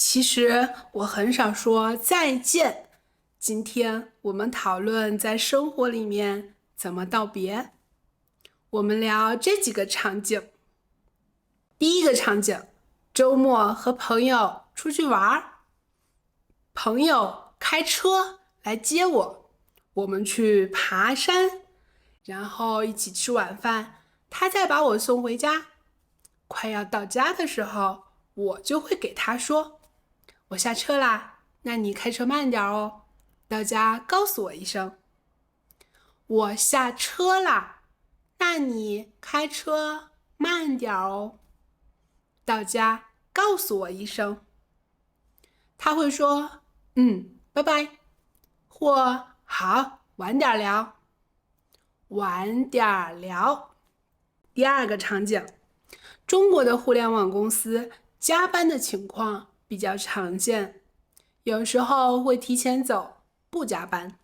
其实我很少说再见。今天我们讨论在生活里面怎么道别。我们聊这几个场景。第一个场景，周末和朋友出去玩，朋友开车来接我，我们去爬山，然后一起吃晚饭，他再把我送回家。快要到家的时候，我就会给他说，我下车啦，那你开车慢点哦，到家告诉我一声。我下车啦，那你开车慢点哦，到家告诉我一声。他会说拜拜，或好，晚点聊，晚点聊。第二个场景，中国的互联网公司加班的情况比较常见，有时候会提前走，不加班，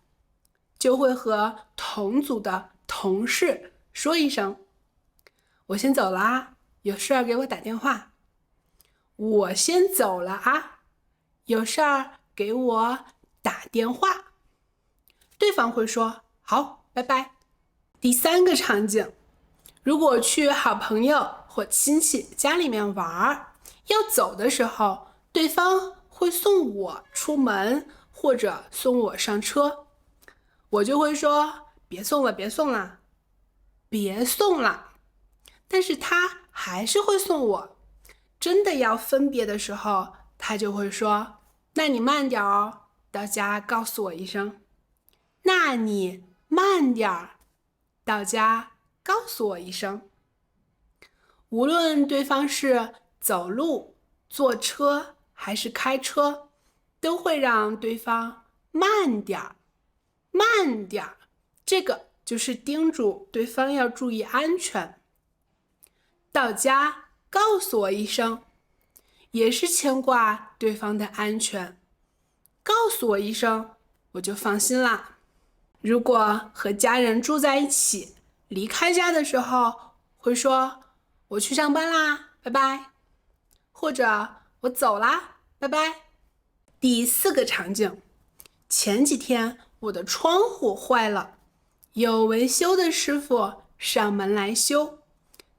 就会和同组的同事说一声，我先走了啊，有事儿给我打电话。我先走了啊，有事儿给我打电话。对方会说好，拜拜。第三个场景，如果去好朋友或亲戚家里面玩，要走的时候，对方会送我出门或者送我上车，我就会说别送了，别送了，别送了。但是他还是会送我。真的要分别的时候，他就会说，那你慢点哦，到家告诉我一声。那你慢点，到家告诉我一声。无论对方是走路、坐车还是开车，都会让对方慢点，慢点。这个就是叮嘱对方要注意安全。到家告诉我一声，也是牵挂对方的安全。告诉我一声，我就放心啦。如果和家人住在一起，离开家的时候会说，我去上班啦，拜拜，或者我走啦，拜拜。第四个场景，前几天我的窗户坏了，有维修的师傅上门来修，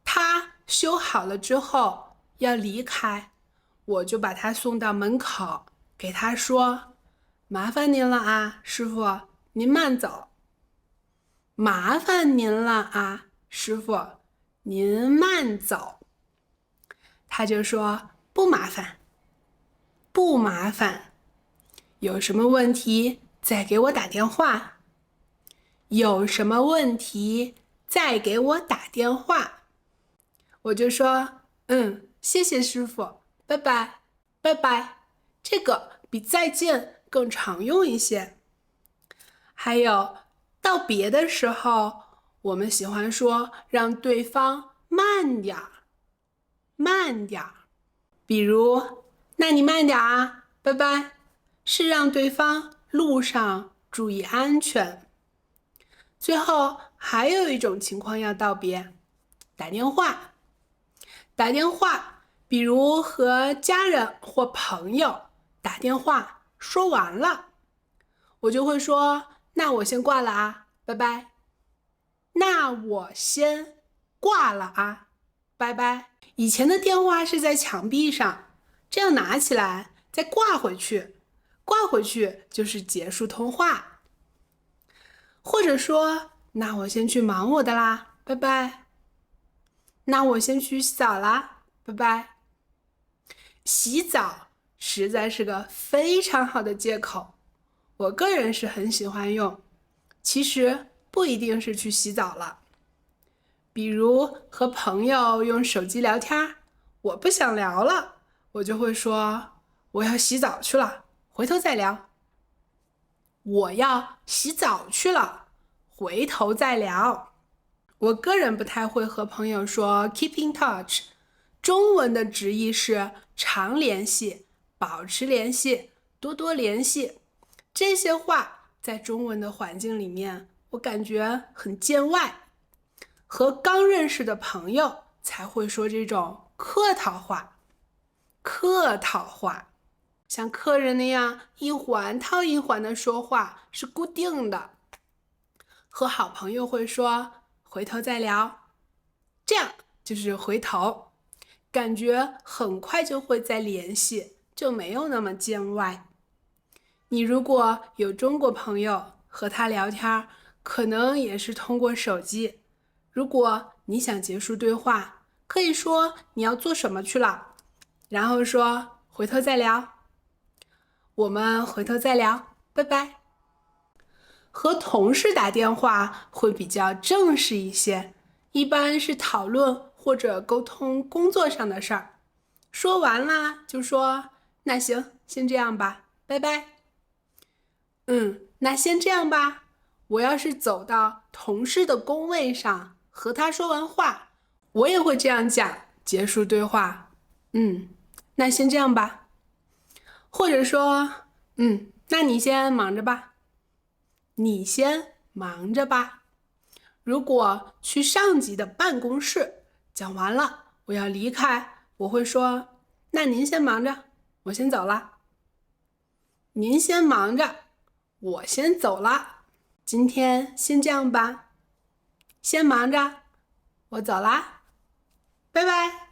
他修好了之后要离开，我就把他送到门口，给他说，麻烦您了啊，师傅，您慢走。麻烦您了啊，师傅，您慢走。他就说不麻烦，不麻烦，有什么问题再给我打电话，有什么问题再给我打电话。我就说谢谢师傅，拜拜，拜拜。这个比再见更常用一些。还有道别的时候，我们喜欢说让对方慢点，慢点。比如，那你慢点啊，拜拜，是让对方路上注意安全。最后还有一种情况要道别，打电话。打电话，比如和家人或朋友打电话说完了，我就会说，那我先挂了啊，拜拜。那我先挂了啊，拜拜。以前的电话是在墙壁上，这样拿起来再挂回去，挂回去就是结束通话。或者说，那我先去忙我的啦，拜拜。那我先去洗澡啦，拜拜。洗澡实在是个非常好的借口，我个人是很喜欢用。其实不一定是去洗澡了，比如和朋友用手机聊天，我不想聊了，我就会说我要洗澡去了，回头再聊。我要洗澡去了，回头再聊。我个人不太会和朋友说 keep in touch， 中文的直译是常联系、保持联系、多多联系。这些话在中文的环境里面，我感觉很见外。和刚认识的朋友才会说这种客套话。客套话。像客人那样一环套一环的说话是固定的。和好朋友会说回头再聊，这样就是回头，感觉很快就会再联系，就没有那么见外。你如果有中国朋友，和他聊天，可能也是通过手机。如果你想结束对话，可以说你要做什么去了，然后说回头再聊。我们回头再聊，拜拜。和同事打电话会比较正式一些，一般是讨论或者沟通工作上的事儿。说完啦就说那行，先这样吧，拜拜。那先这样吧。我要是走到同事的工位上，和他说完话，我也会这样讲，结束对话。那先这样吧。或者说，那你先忙着吧。你先忙着吧。如果去上级的办公室，讲完了，我要离开，我会说，那您先忙着，我先走了。您先忙着，我先走了。今天先这样吧，先忙着，我走啦，拜拜。